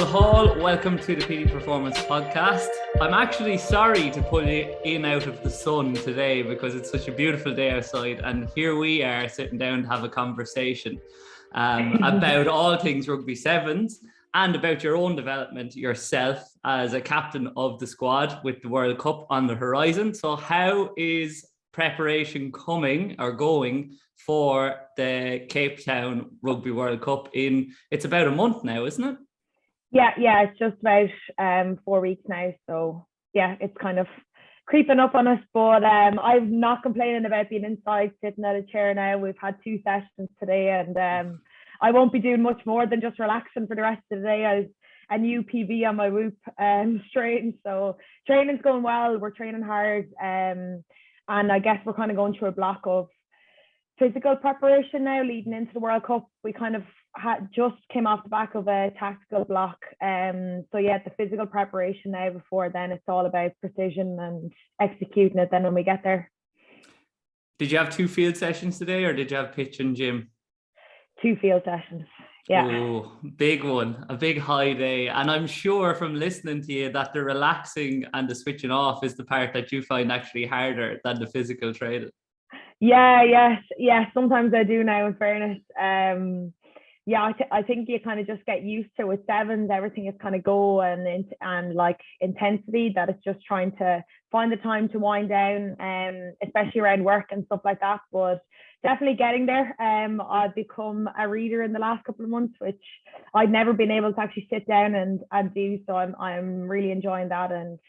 Mulhall, welcome to the Petey Performance Podcast. I'm actually sorry to pull you in out of the sun today because it's such a beautiful day outside, and here we are sitting down to have a conversation about all things Rugby Sevens and about your own development yourself as a captain of the squad with the World Cup on the horizon. So how is preparation coming or going for the Cape Town Rugby World Cup it's about a month now, isn't it? Yeah, it's just about 4 weeks now. So yeah, it's kind of creeping up on us, but I'm not complaining about being inside, sitting at a chair now. We've had 2 sessions today, and I won't be doing much more than just relaxing for the rest of the day. I have a new PV on my whoop straight, so training's going well. We're training hard, and I guess we're kind of going through a block of physical preparation now leading into the World Cup. We kind of just came off the back of a tactical block. So yeah, the physical preparation now before then, it's all about precision and executing it then when we get there. Did you have 2 field sessions today, or did you have pitch and gym? 2 field sessions. Yeah. Oh, big one, a big high day. And I'm sure from listening to you that the relaxing and the switching off is the part that you find actually harder than the physical training. Yes. Sometimes I do now, in fairness. I think you kind of just get used to with sevens, everything is kind of go and like intensity, that it's just trying to find the time to wind down, especially around work and stuff like that. But definitely getting there. I've become a reader in the last couple of months, which I'd never been able to actually sit down and do. So I'm really enjoying that. And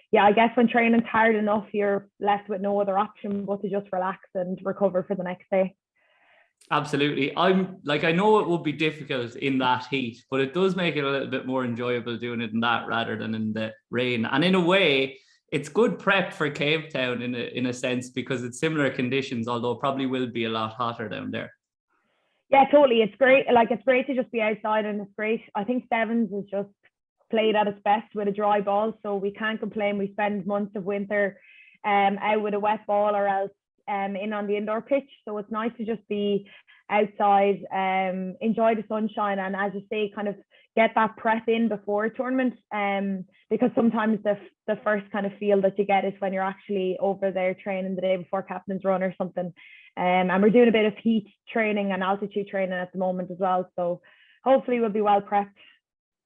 yeah, I guess when training's hard enough, you're left with no other option but to just relax and recover for the next day. Absolutely. I know it would be difficult in that heat, but it does make it a little bit more enjoyable doing it in that rather than in the rain. And in a way, it's good prep for Cape Town in a sense, because it's similar conditions, although it probably will be a lot hotter down there. Yeah, totally. It's great. It's great to just be outside, and it's great. I think sevens is just played at its best with a dry ball, so we can't complain. We spend months of winter out with a wet ball, or else in on the indoor pitch. So it's nice to just be outside, enjoy the sunshine, and as you say, kind of get that prep in before a tournament, because sometimes the first kind of feel that you get is when you're actually over there training the day before captain's run or something. And we're doing a bit of heat training and altitude training at the moment as well, so hopefully we'll be well prepped.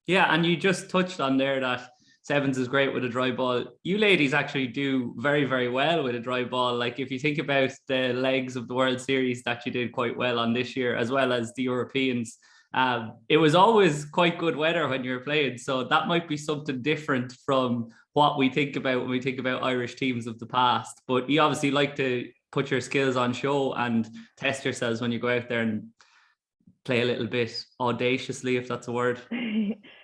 Yeah, and you just touched on there that sevens is great with a dry ball. You ladies actually do very, very well with a dry ball. Like if you think about the legs of the World Series that you did quite well on this year, as well as the Europeans, it was always quite good weather when you were playing. So that might be something different from what we think about when we think about Irish teams of the past. But you obviously like to put your skills on show and test yourselves when you go out there and play a little bit audaciously, if that's a word.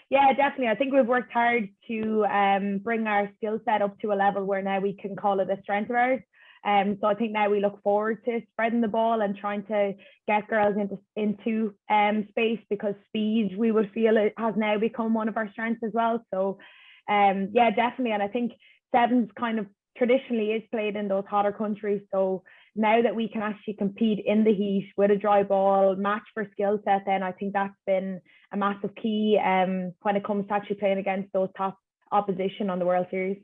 Yeah, definitely. I think we've worked hard to bring our skill set up to a level where now we can call it a strength of ours. So I think now we look forward to spreading the ball and trying to get girls into space, because speed, we would feel, it has now become one of our strengths as well. So yeah, definitely. And I think sevens kind of traditionally is played in those hotter countries. So now that we can actually compete in the heat with a dry ball, match for skill set, then I think that's been a massive key when it comes to actually playing against those top opposition on the World Series.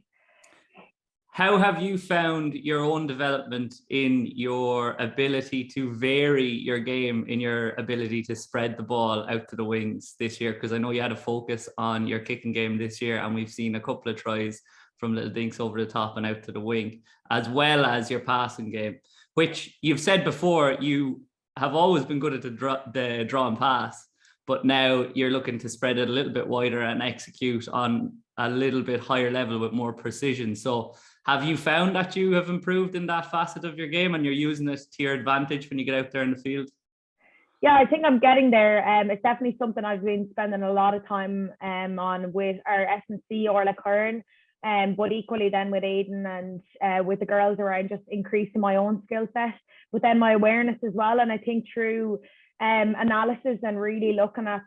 How have you found your own development in your ability to vary your game, in your ability to spread the ball out to the wings this year? Because I know you had a focus on your kicking game this year, and we've seen a couple of tries from little dinks over the top and out to the wing, as well as your passing game, which you've said before, you have always been good at the draw and pass, but now you're looking to spread it a little bit wider and execute on a little bit higher level with more precision. So have you found that you have improved in that facet of your game and you're using it to your advantage when you get out there in the field? Yeah, I think I'm getting there. It's definitely something I've been spending a lot of time on with our S&C or Curran. But equally then with Aidan and with the girls around, just increasing my own skill set, but then my awareness as well. And I think through analysis and really looking at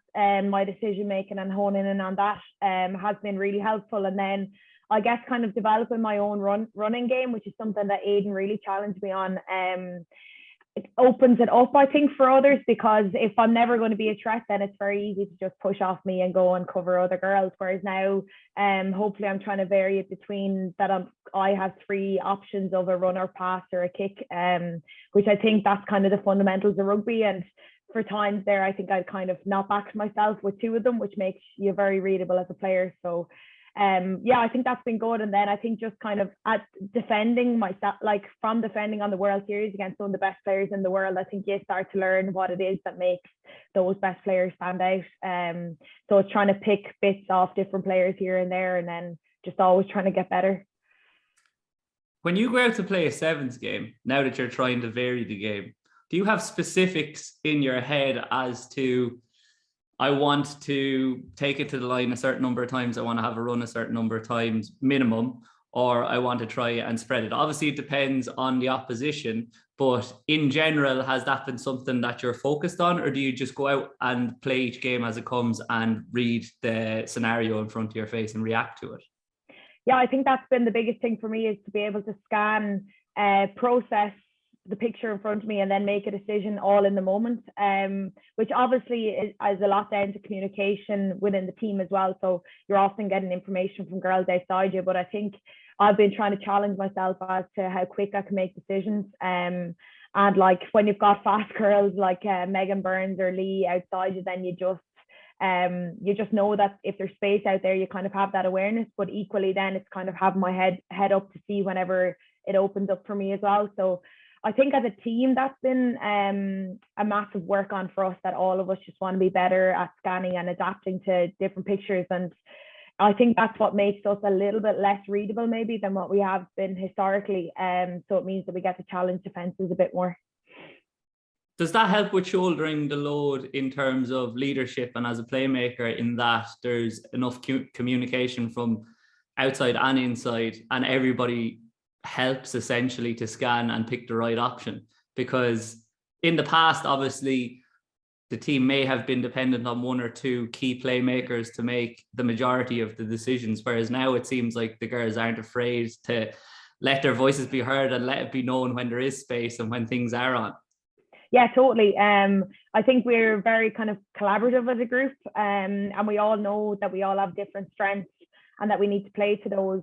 my decision making and honing in on that has been really helpful. And then I guess kind of developing my own running game, which is something that Aidan really challenged me on. it opens it up, I think, for others, because if I'm never going to be a threat, then it's very easy to just push off me and go and cover other girls. Whereas now, hopefully I'm trying to vary it between that I have 3 options of a run or pass or a kick, which I think that's kind of the fundamentals of rugby. And for times there, I think I'd kind of not backed myself with 2 of them, which makes you very readable as a player. So yeah, I think that's been good. And then I think just kind of at defending myself, like from defending on the World Series against some of the best players in the world, I think you start to learn what it is that makes those best players stand out. So it's trying to pick bits off different players here and there, and then just always trying to get better. When you go out to play a sevens game, now that you're trying to vary the game, do you have specifics in your head as to, I want to take it to the line a certain number of times, I want to have a run a certain number of times minimum, or I want to try and spread it? Obviously, it depends on the opposition, but in general, has that been something that you're focused on, or do you just go out and play each game as it comes and read the scenario in front of your face and react to it? Yeah, I think that's been the biggest thing for me, is to be able to scan, process the picture in front of me, and then make a decision all in the moment, which obviously is a lot down to communication within the team as well. So you're often getting information from girls outside you, but I think I've been trying to challenge myself as to how quick I can make decisions. And like when you've got fast girls like Megan Burns or Lee outside you, then you just know that if there's space out there, you kind of have that awareness. But equally, then it's kind of having my head up to see whenever it opens up for me as well. So I think as a team, that's been a massive work on for us, that all of us just want to be better at scanning and adapting to different pictures. And I think that's what makes us a little bit less readable maybe than what we have been historically. So it means that we get to challenge defenses a bit more. Does that help with shouldering the load in terms of leadership and as a playmaker, in that there's enough communication from outside and inside, and everybody helps essentially to scan and pick the right option? Because in the past, obviously, the team may have been dependent on 1 or 2 key playmakers to make the majority of the decisions, whereas now it seems like the girls aren't afraid to let their voices be heard and let it be known when there is space and when things are on. Yeah, totally. I think we're very kind of collaborative as a group, and we all know that we all have different strengths and that we need to play to those.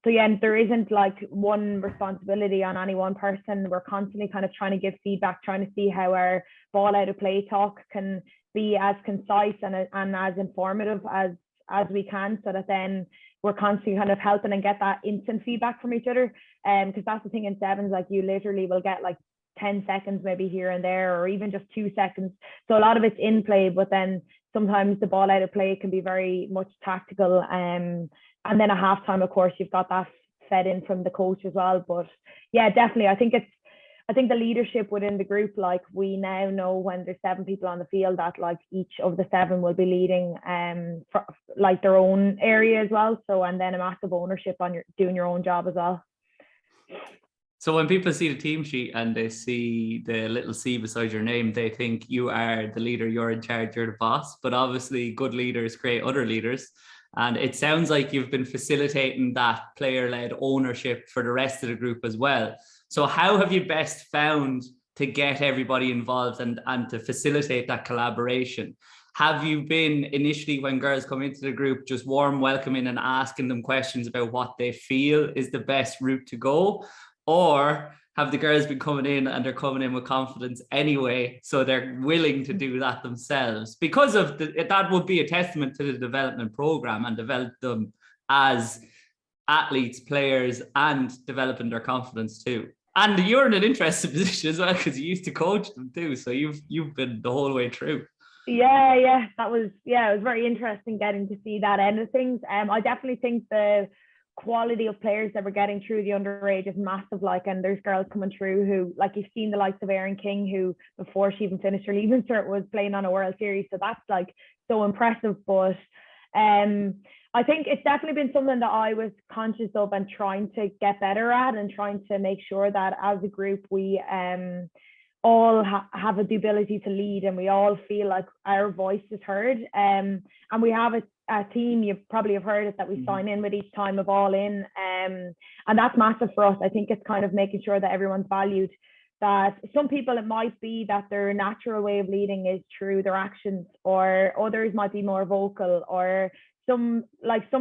So yeah, there isn't like one responsibility on any one person. We're constantly kind of trying to give feedback, trying to see how our ball out of play talk can be as concise and as informative as we can, so that then we're constantly kind of helping and get that instant feedback from each other. Because that's the thing in sevens, like you literally will get like 10 seconds maybe here and there, or even just 2 seconds. So a lot of it's in play, but then sometimes the ball out of play can be very much tactical. And then at halftime, of course, you've got that fed in from the coach as well. But yeah, definitely, I think the leadership within the group, like we now know when there's 7 people on the field, that like each of the 7 will be leading for like their own area as well. So, and then a massive ownership on doing your own job as well. So when people see the team sheet and they see the little C beside your name, they think you are the leader, you're in charge, you're the boss. But obviously good leaders create other leaders. And it sounds like you've been facilitating that player-led ownership for the rest of the group as well. So how have you best found to get everybody involved and to facilitate that collaboration? Have you been initially, when girls come into the group, just warm welcoming and asking them questions about what they feel is the best route to go? Or have the girls been coming in and they're coming in with confidence anyway, so they're willing to do that themselves? Because of that would be a testament to the development program and develop them as athletes, players, and developing their confidence too. And you're in an interesting position as well, because you used to coach them too, so you've been the whole way through. Yeah, it was very interesting getting to see that end of things. I definitely think the quality of players that we're getting through the underage is massive. Like, and there's girls coming through who, like, you've seen the likes of Erin King, who before she even finished her leaving cert was playing on a World Series. So that's like so impressive. But I think it's definitely been something that I was conscious of and trying to get better at, and trying to make sure that as a group we all have the ability to lead, and we all feel like our voice is heard. And we have a team, you probably have heard it, that we sign in with each time of all in. And that's massive for us. I think it's kind of making sure that everyone's valued. that some people, it might be that their natural way of leading is through their actions, or others might be more vocal, or some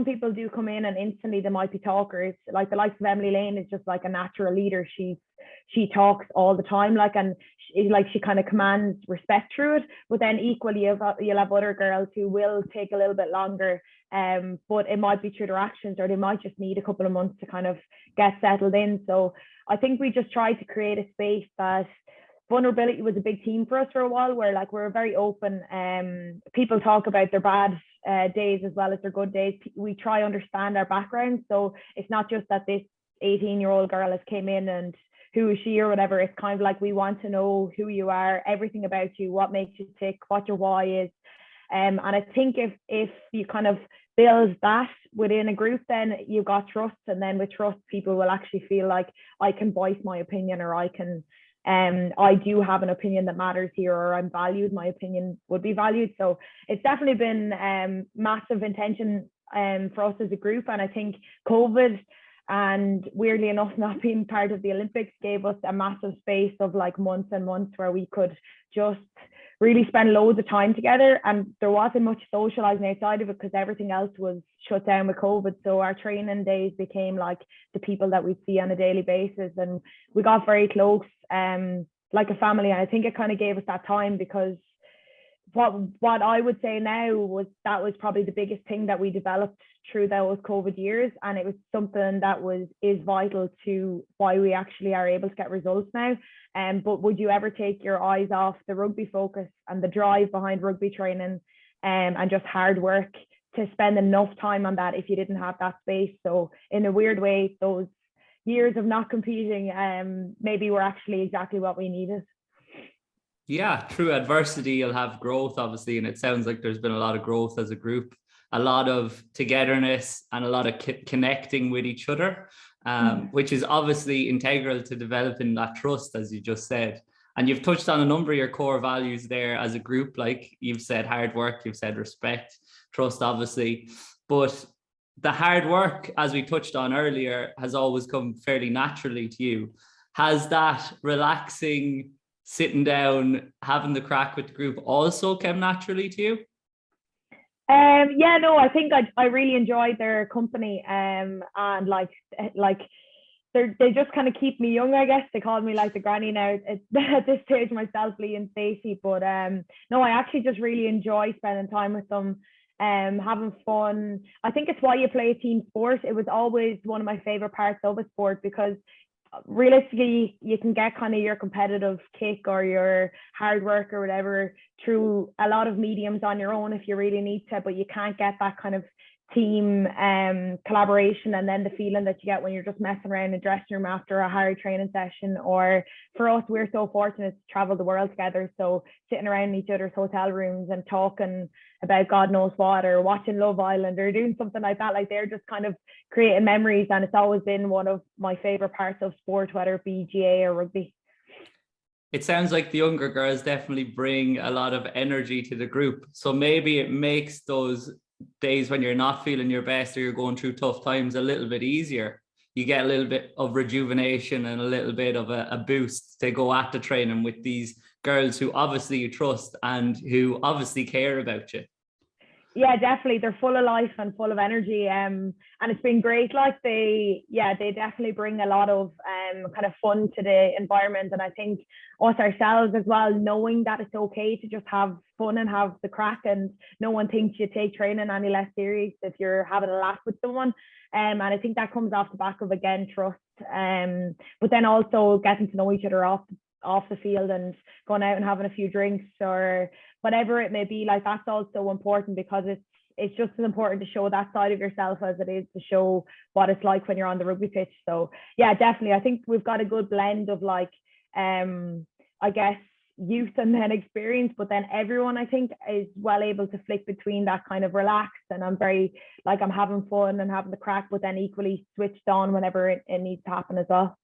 people do come in and instantly they might be talkers. Like the likes of Emily Lane is just like a natural leader. She talks all the time, and she kind of commands respect through it. But then equally you'll have other girls who will take a little bit longer, but it might be through their actions, or they might just need a couple of months to kind of get settled in. So I think we just tried to create a space that vulnerability was a big theme for us for a while, where we're very open. People talk about their bad days as well as their good days. We try to understand our backgrounds, so it's not just that this 18-year-old girl has came in and who is she or whatever. It's kind of like, we want to know who you are, everything about you, what makes you tick, what your why is. And I think if you kind of build that within a group, then you've got trust, and then with trust, people will actually feel like, I can voice my opinion, or I do have an opinion that matters here, or I'm valued, my opinion would be valued. So it's definitely been massive intention for us as a group. And I think COVID, and weirdly enough, not being part of the Olympics, gave us a massive space of months and months where we could just really spend loads of time together. And there wasn't much socializing outside of it because everything else was shut down with COVID. So our training days became like the people that we'd see on a daily basis, and we got very close, like a family. And I think it kind of gave us that time, because what I would say now was that was probably the biggest thing that we developed through those COVID years, and it was something that is vital to why we actually are able to get results now. But would you ever take your eyes off the rugby focus and the drive behind rugby training, and just hard work to spend enough time on that if you didn't have that space? So in a weird way, those years of not competing maybe were actually exactly what we needed. Yeah, through adversity, you'll have growth, obviously. And it sounds like there's been a lot of growth as a group, a lot of togetherness, and a lot of connecting with each other, which is obviously integral to developing that trust, as you just said. And you've touched on a number of your core values there as a group. Like you've said hard work, you've said respect, trust, obviously. But the hard work, as we touched on earlier, has always come fairly naturally to you. Has that relaxing, sitting down, having the crack with the group also come naturally to you? Yeah, no, I think I really enjoyed their company, and they just kind of keep me young, I guess. They call me like the granny now at this stage, myself, Lee and Stacey. But no, I actually just really enjoy spending time with them, having fun. I think it's why you play a team sport. It was always one of my favorite parts of a sport, because realistically you can get kind of your competitive kick or your hard work or whatever through a lot of mediums on your own if you really need to, but you can't get that kind of team collaboration, and then the feeling that you get when you're just messing around in the dressing room after a hard training session. Or for us, we're so fortunate to travel the world together, so sitting around in each other's hotel rooms and talking about God knows what, or watching Love Island, or doing something like that, like they're just kind of creating memories. And it's always been one of my favorite parts of sport, whether it be GA or rugby. It sounds like the younger girls definitely bring a lot of energy to the group, so maybe it makes those days when you're not feeling your best or you're going through tough times a little bit easier. You get a little bit of rejuvenation and a little bit of a boost to go at the training with these girls who obviously you trust and who obviously care about you. Yeah, definitely. They're full of life and full of energy. And it's been great. Like they definitely bring a lot of kind of fun to the environment. And I think us ourselves as well, knowing that it's okay to just have fun and have the crack, and no one thinks you take training any less serious if you're having a laugh with someone. And I think that comes off the back of, again, trust. But then also getting to know each other off the field and going out and having a few drinks or whatever it may be. Like that's also important, because it's just as important to show that side of yourself as it is to show what it's like when you're on the rugby pitch. So yeah, definitely. I think we've got a good blend of like I guess youth and then experience, but then everyone I think is well able to flick between that kind of relaxed, and I'm very like I'm having fun and having the crack, but then equally switched on whenever it needs to happen as well.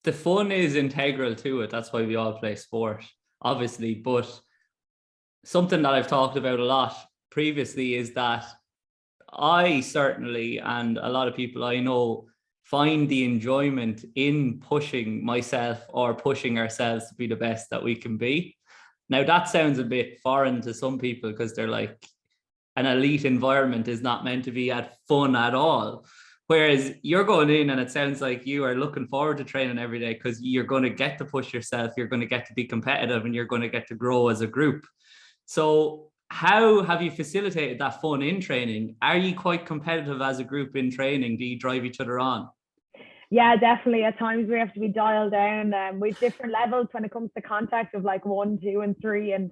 The fun is integral to it. That's why we all play sport, obviously. But something that I've talked about a lot previously is that I certainly, and a lot of people I know, find the enjoyment in pushing myself or pushing ourselves to be the best that we can be. Now, that sounds a bit foreign to some people because they're like, an elite environment is not meant to be at fun at all. Whereas you're going in and it sounds like you are looking forward to training every day because you're going to get to push yourself, you're going to get to be competitive, and you're going to get to grow as a group. So how have you facilitated that fun in training? Are you quite competitive as a group in training? Do you drive each other on? Yeah, definitely. At times we have to be dialed down. With different levels when it comes to contact of like 1, 2, and 3, and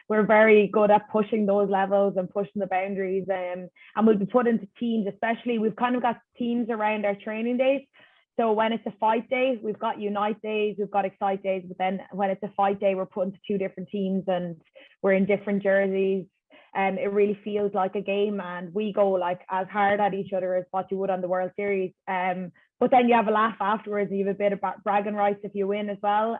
we're very good at pushing those levels and pushing the boundaries. And we'll be put into teams, especially we've kind of got teams around our training days. So when it's a fight day, we've got unite days, we've got excite days. But then when it's a fight day, we're put into 2 different teams and we're in different jerseys. It really feels like a game, and we go like as hard at each other as what you would on the World Series. But then you have a laugh afterwards, and you have a bit of bragging rights if you win as well.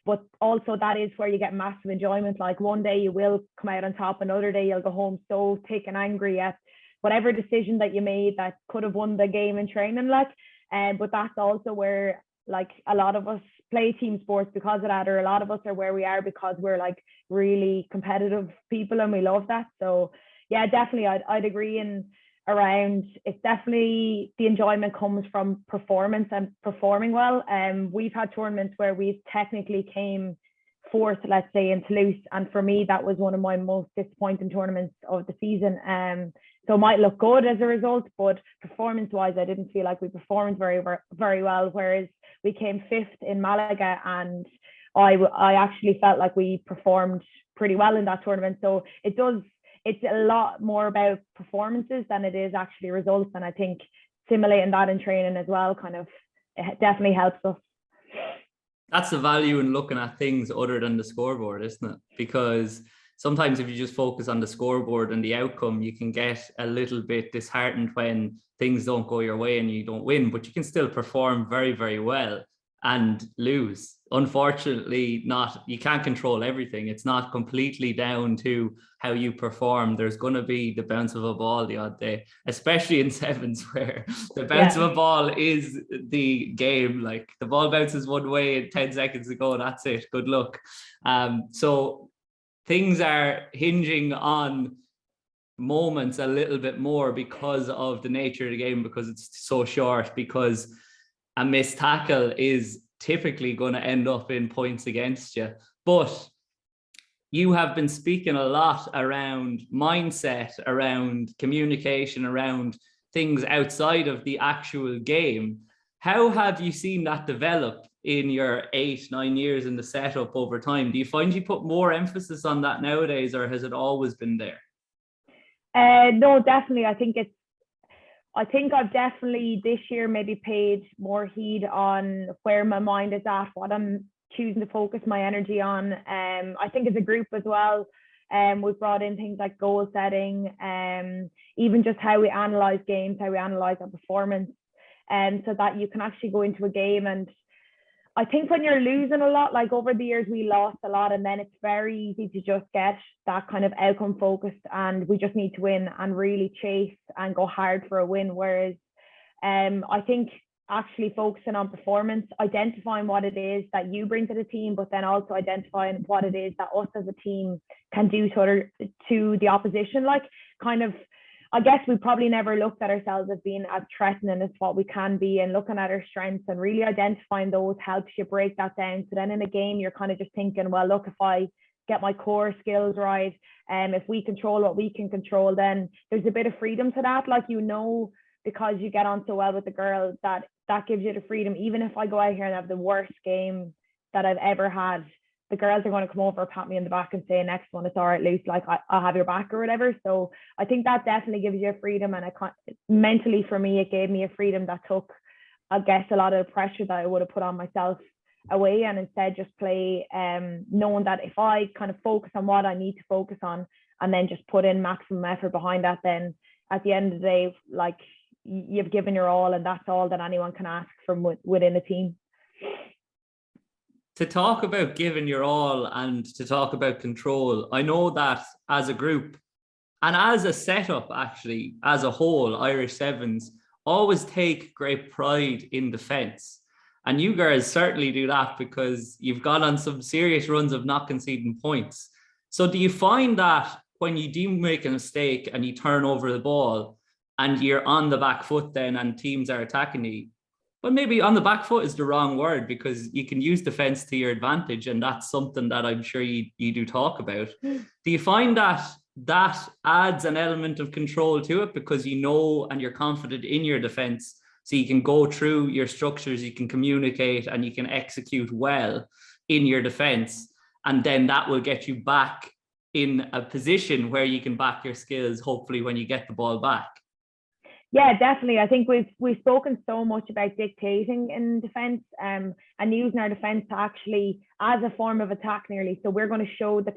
But also that is where you get massive enjoyment. Like one day you will come out on top, another day you'll go home so thick and angry at whatever decision that you made that could have won the game in training. But that's also where like a lot of us play team sports because of that, or a lot of us are where we are because we're like really competitive people and we love that. So yeah, definitely I'd agree. And around, it's definitely the enjoyment comes from performance and performing well. We've had tournaments where we've technically came 4th, let's say, in Toulouse, and for me that was one of my most disappointing tournaments of the season. So it might look good as a result, but performance wise I didn't feel like we performed very well, whereas we came 5th in Malaga, and I actually felt like we performed pretty well in that tournament. So it's a lot more about performances than it is actually results. And I think simulating that in training as well kind of, it definitely helps us. That's the value in looking at things other than the scoreboard, isn't it? Because sometimes if you just focus on the scoreboard and the outcome, you can get a little bit disheartened when things don't go your way and you don't win, but you can still perform very, very well and lose. Unfortunately, you can't control everything. It's not completely down to how you perform. There's going to be the bounce of a ball the odd day, especially in sevens where the bounce of a ball is the game. Like the ball bounces one way and 10 seconds to go, that's it. Good luck. So things are hinging on moments a little bit more because of the nature of the game, because it's so short, because a missed tackle is typically going to end up in points against you. But you have been speaking a lot around mindset, around communication, around things outside of the actual game. How have you seen that develop in your 8-9 years in the setup over time? Do you find you put more emphasis on that nowadays, or has it always been there? No, definitely. I think I've definitely this year maybe paid more heed on where my mind is at, what I'm choosing to focus my energy on. I think as a group as well, we've brought in things like goal setting, even just how we analyze games, how we analyze our performance, so that you can actually go into a game. And I think when you're losing a lot, like over the years, we lost a lot, and then it's very easy to just get that kind of outcome focused, and we just need to win and really chase and go hard for a win. Whereas I think actually focusing on performance, identifying what it is that you bring to the team, but then also identifying what it is that us as a team can do to the opposition. Like kind of, I guess we probably never looked at ourselves as being as threatening as what we can be, and looking at our strengths and really identifying those helps you break that down. So then in a game, you're kind of just thinking, well, look, if I get my core skills right, if we control what we can control, then there's a bit of freedom to that. Like, because you get on so well with the girls, that gives you the freedom. Even if I go out here and have the worst game that I've ever had, the girls are going to come over, pat me in the back and say, next one, it's all right, Luce, like I'll have your back or whatever. So I think that definitely gives you a freedom. And mentally for me, it gave me a freedom that took, I guess, a lot of the pressure that I would have put on myself away, and instead just play, knowing that if I kind of focus on what I need to focus on and then just put in maximum effort behind that, then at the end of the day, like you've given your all, and that's all that anyone can ask from within a team. To talk about giving your all and to talk about control, I know that as a group and as a setup, actually, as a whole, Irish Sevens, always take great pride in defense. And you girls certainly do that because you've gone on some serious runs of not conceding points. So do you find that when you do make a mistake and you turn over the ball and you're on the back foot then and teams are attacking you, but maybe on the back foot is the wrong word because you can use defense to your advantage, and that's something that I'm sure you do talk about. Do you find that adds an element of control to it because you know and you're confident in your defense, so you can go through your structures, you can communicate, and you can execute well in your defense, and then that will get you back in a position where you can back your skills, hopefully, when you get the ball back? Yeah, definitely. I think we've spoken so much about dictating in defence, and using our defence to actually as a form of attack nearly. So we're going to show the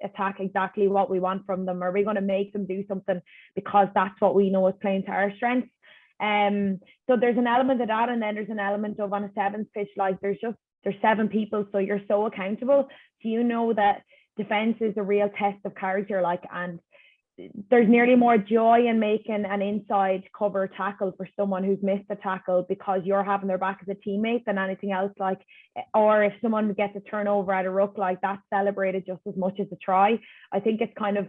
attack exactly what we want from them, or we're going to make them do something because that's what we know is playing to our strengths. So there's an element of that, and then there's an element of on a sevens pitch, like there's 7 people, so you're so accountable. So you know that defence is a real test of character, like, and there's nearly more joy in making an inside cover tackle for someone who's missed a tackle because you're having their back as a teammate than anything else. Like, or if someone gets a turnover at a ruck, like that's celebrated just as much as a try. I think it kind of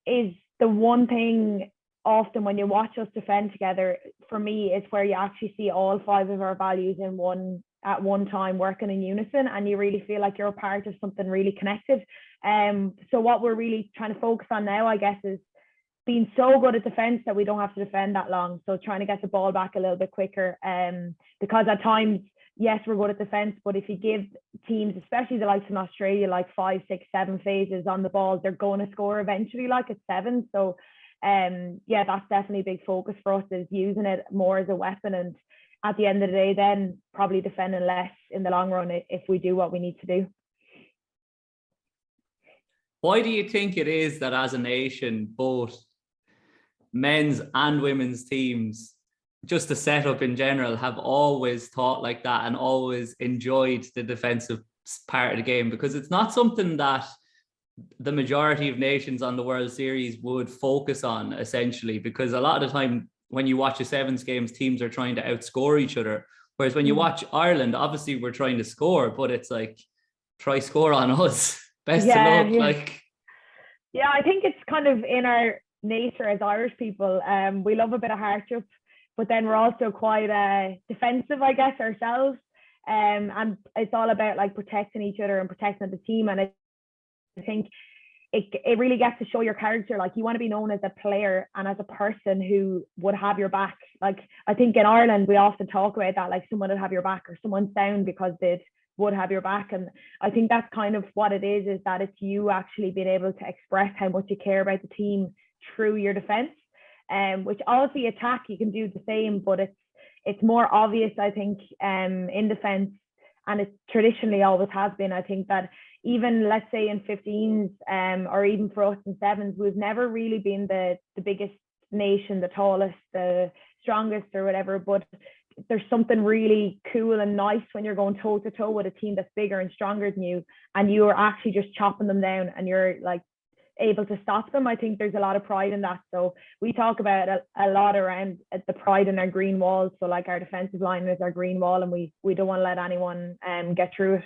is the one thing often when you watch us defend together, for me, is where you actually see all 5 of our values at one time working in unison, and you really feel like you're a part of something really connected. So what we're really trying to focus on now, I guess, is being so good at defense that we don't have to defend that long. So trying to get the ball back a little bit quicker, because at times, yes, we're good at defense, but if you give teams, especially the likes in Australia, like 5, 6, 7 phases on the ball, they're going to score eventually, like it's 7. So yeah, that's definitely a big focus for us, is using it more as a weapon, and at the end of the day, then probably defending less in the long run if we do what we need to do. Why do you think it is that as a nation, both men's and women's teams, just the setup in general, have always thought like that and always enjoyed the defensive part of the game? Because it's not something that the majority of nations on the World Series would focus on, essentially, because a lot of the time when you watch a sevens games, teams are trying to outscore each other. Whereas when you watch Ireland, obviously we're trying to score, but it's like, try score on us. Best of luck. Yeah. Like, yeah, I think it's kind of in our nature as Irish people. We love a bit of hardship, but then we're also quite defensive, I guess, ourselves. And it's all about like protecting each other and protecting the team. And I think it really gets to show your character. Like, you want to be known as a player and as a person who would have your back. Like, I think in Ireland, we often talk about that, like someone would have your back or someone's down because they would have your back. And I think that's kind of what it is that it's you actually being able to express how much you care about the team through your defense. Which obviously attack, you can do the same, but it's more obvious, I think, in defense, and it traditionally always has been. I think that even, let's say, in 15s, or even for us in sevens, we've never really been the biggest nation, the tallest, the strongest or whatever, but there's something really cool and nice when you're going toe to toe with a team that's bigger and stronger than you, and you are actually just chopping them down and you're like able to stop them. I think there's a lot of pride in that. So we talk about a lot around the pride in our green walls. So like our defensive line is our green wall, and we don't want to let anyone get through it.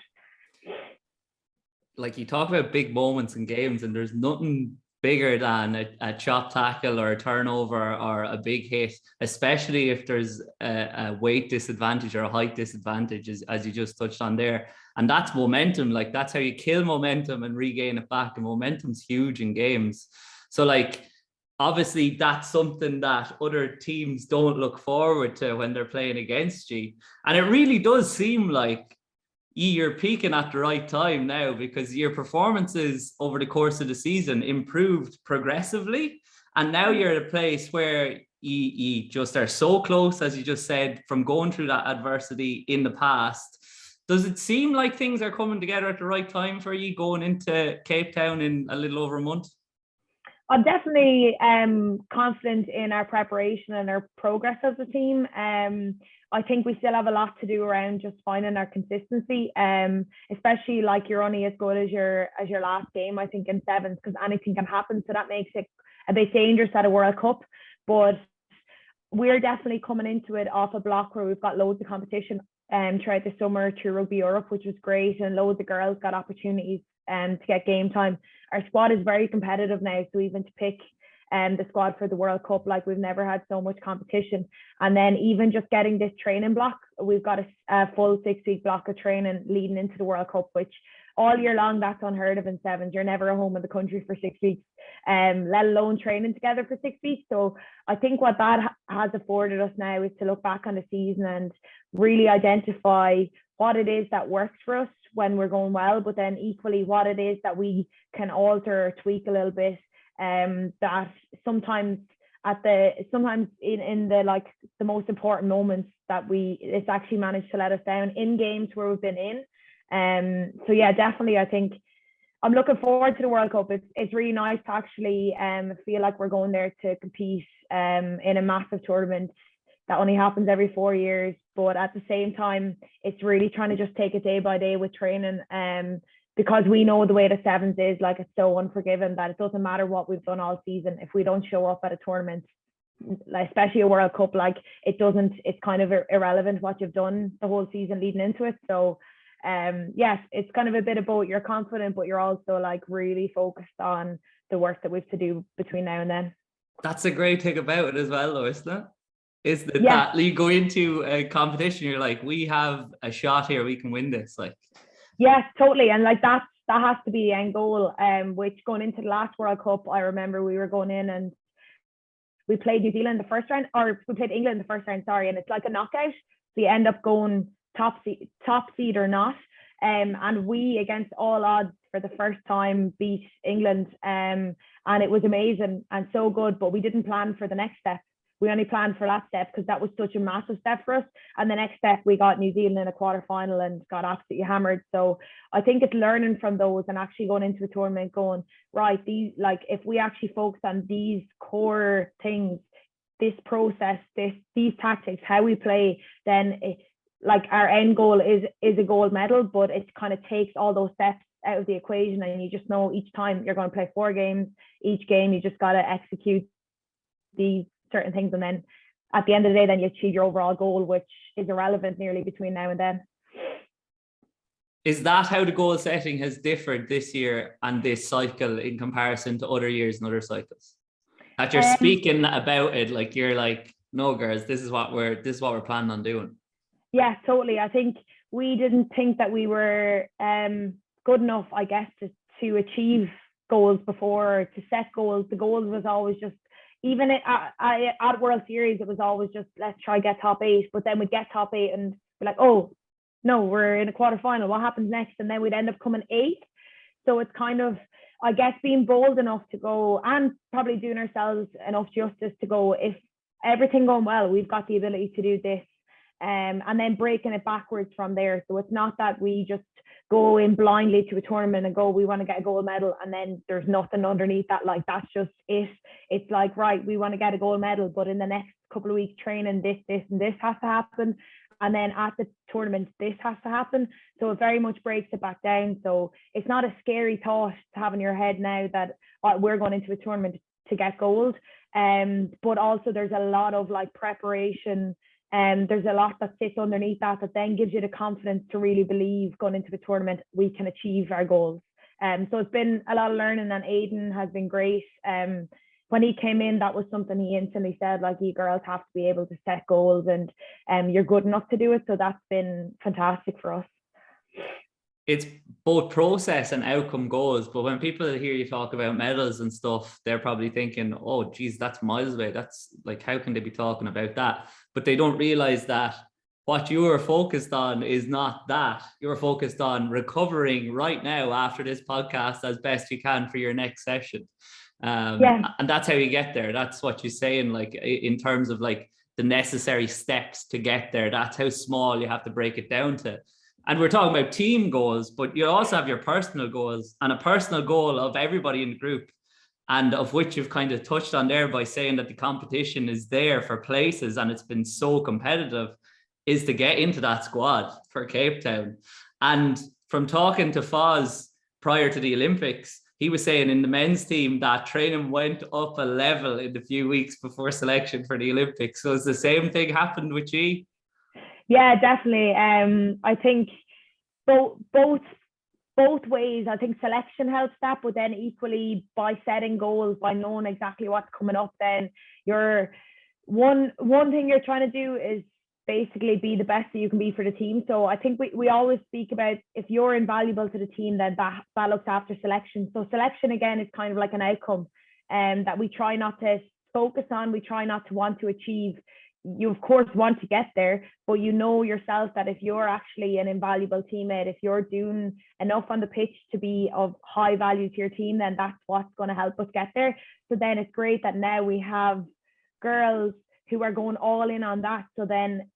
Like, you talk about big moments in games, and there's nothing bigger than a chop tackle or a turnover or a big hit, especially if there's a weight disadvantage or a height disadvantage, as you just touched on there. And that's momentum. Like, that's how you kill momentum and regain it back. And momentum's huge in games. So like, obviously that's something that other teams don't look forward to when they're playing against you. And it really does seem like you're peaking at the right time now, because your performances over the course of the season improved progressively. And now you're at a place where you just are so close, as you just said, from going through that adversity in the past. Does it seem like things are coming together at the right time for you going into Cape Town in a little over a month? I'm definitely confident in our preparation and our progress as a team. I think we still have a lot to do around just finding our consistency, especially like you're only as good as your last game, I think, in sevens, because anything can happen. So that makes it a bit dangerous at a World Cup. But we're definitely coming into it off a block where we've got loads of competition throughout the summer through Rugby Europe, which was great, and loads of girls got opportunities to get game time. Our squad is very competitive now, so even to pick the squad for the World Cup, like we've never had so much competition. And then even just getting this training block, we've got a full 6-week block of training leading into the World Cup, which all year long, that's unheard of in sevens. You're never at home in the country for 6 weeks, let alone training together for 6 weeks. So I think what that has afforded us now is to look back on the season and really identify what it is that works for us when we're going well, but then equally what it is that we can alter or tweak a little bit. That sometimes in the like the most important moments that it's actually managed to let us down in games where we've been in. So yeah, definitely I think I'm looking forward to the World Cup. It's really nice to actually feel like we're going there to compete in a massive tournament that only happens every 4 years. But at the same time, it's really trying to just take it day by day with training. Because we know the way the sevens is, like it's so unforgiving that it doesn't matter what we've done all season. If we don't show up at a tournament, like especially a World Cup, like it's kind of irrelevant what you've done the whole season leading into it. So yes, it's kind of a bit of both. You're confident, but you're also like really focused on the work that we have to do between now and then. That's a great thing about it as well, though, isn't it? Is that, yeah. that you go into a competition, you're like, we have a shot here, we can win this. Like, yes, totally. And like that has to be the end goal. Which going into the last World Cup, I remember we were going in and we played New Zealand the first round, or we played England the first round, sorry, and it's like a knockout. So you end up going top seed or not. And we, against all odds, for the first time beat England. And it was amazing and so good, but we didn't plan for the next step. We only planned for that step because that was such a massive step for us. And the next step, we got New Zealand in a quarterfinal and got absolutely hammered. So I think it's learning from those and actually going into a tournament going, right, these, like, if we actually focus on these core things, this process, these tactics, how we play, then like our end goal is a gold medal, but it kind of takes all those steps out of the equation. And you just know each time you're going to play 4 games, each game you just got to execute these certain things, and then at the end of the day then you achieve your overall goal, which is irrelevant nearly between now and then. Is that how the goal setting has differed this year and this cycle in comparison to other years and other cycles? That you're speaking about it like you're like, no girls, this is what we're planning on doing. Yeah, totally. I think we didn't think that we were good enough, I guess, to achieve goals before, to set goals. The goals was always just, even at World Series, it was always just, let's try get top 8, but then we'd get top 8 and be like, oh no, we're in a quarterfinal, what happens next? And then we'd end up coming 8th. So it's kind of, I guess, being bold enough to go, and probably doing ourselves enough justice to go, if everything going well, we've got the ability to do this, and then breaking it backwards from there. So it's not that we just go in blindly to a tournament and go, we want to get a gold medal, and then there's nothing underneath that. Like, that's just it. It's like, right, we want to get a gold medal, but in the next couple of weeks training, this and this has to happen, and then at the tournament this has to happen. So it very much breaks it back down. So it's not a scary thought to have in your head now that we're going into a tournament to get gold, but also there's a lot of like preparation. There's a lot that sits underneath that then gives you the confidence to really believe going into the tournament we can achieve our goals. So it's been a lot of learning, and Aidan has been great. When he came in, that was something he instantly said, like, you girls have to be able to set goals, and you're good enough to do it. So that's been fantastic for us. It's both process and outcome goals, but when people hear you talk about medals and stuff, they're probably thinking, oh geez, that's miles away, that's like, how can they be talking about that? But they don't realize that what you are focused on is not that. You're focused on recovering right now after this podcast as best you can for your next session. And that's how you get there. That's what you're saying, like, in terms of like the necessary steps to get there. That's how small you have to break it down to. And we're talking about team goals, but you also have your personal goals, and a personal goal of everybody in the group, and of which you've kind of touched on there by saying that the competition is there for places and it's been so competitive, is to get into that squad for Cape Town. And from talking to Foz prior to the Olympics, he was saying in the men's team that training went up a level in the few weeks before selection for the Olympics. So it's the same thing happened with you? Yeah, definitely. I think both ways. I think selection helps that, but then equally by setting goals, by knowing exactly what's coming up, then you're one thing you're trying to do is basically be the best that you can be for the team. So I think we always speak about if you're invaluable to the team, then that looks after selection. So selection again is kind of like an outcome that we try not to focus on, we try not to want to achieve. You of course want to get there, but you know yourself that if you're actually an invaluable teammate, if you're doing enough on the pitch to be of high value to your team, then that's what's going to help us get there. So then it's great that now we have girls who are going all in on that. So then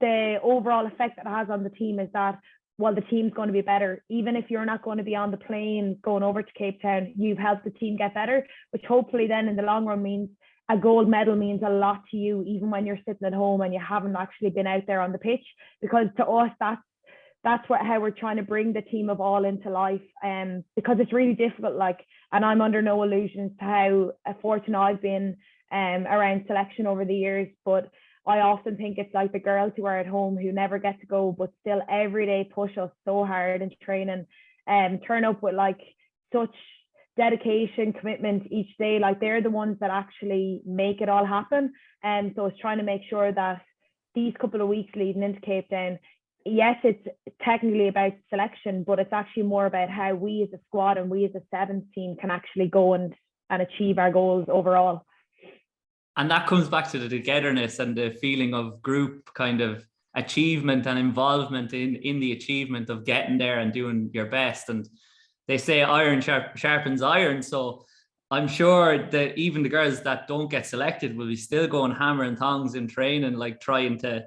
the overall effect that it has on the team is that, well, the team's going to be better. Even if you're not going to be on the plane going over to Cape Town, you've helped the team get better, which hopefully then in the long run means a gold medal means a lot to you, even when you're sitting at home and you haven't actually been out there on the pitch. Because to us, that's how we're trying to bring the team of all into life. Because it's really difficult, and I'm under no illusions to how fortunate I've been around selection over the years, but I often think it's like the girls who are at home who never get to go, but still every day push us so hard in training and turn up with such dedication, commitment each day. They're the ones that actually make it all happen. And so it's trying to make sure that these couple of weeks leading into Cape Town, yes, it's technically about selection, but it's actually more about how we as a squad and we as a sevens team can actually go and achieve our goals overall. And that comes back to the togetherness and the feeling of group kind of achievement and involvement in the achievement of getting there and doing your best. And they say iron sharpens iron. So I'm sure that even the girls that don't get selected will be still going hammer and tongs in training, trying to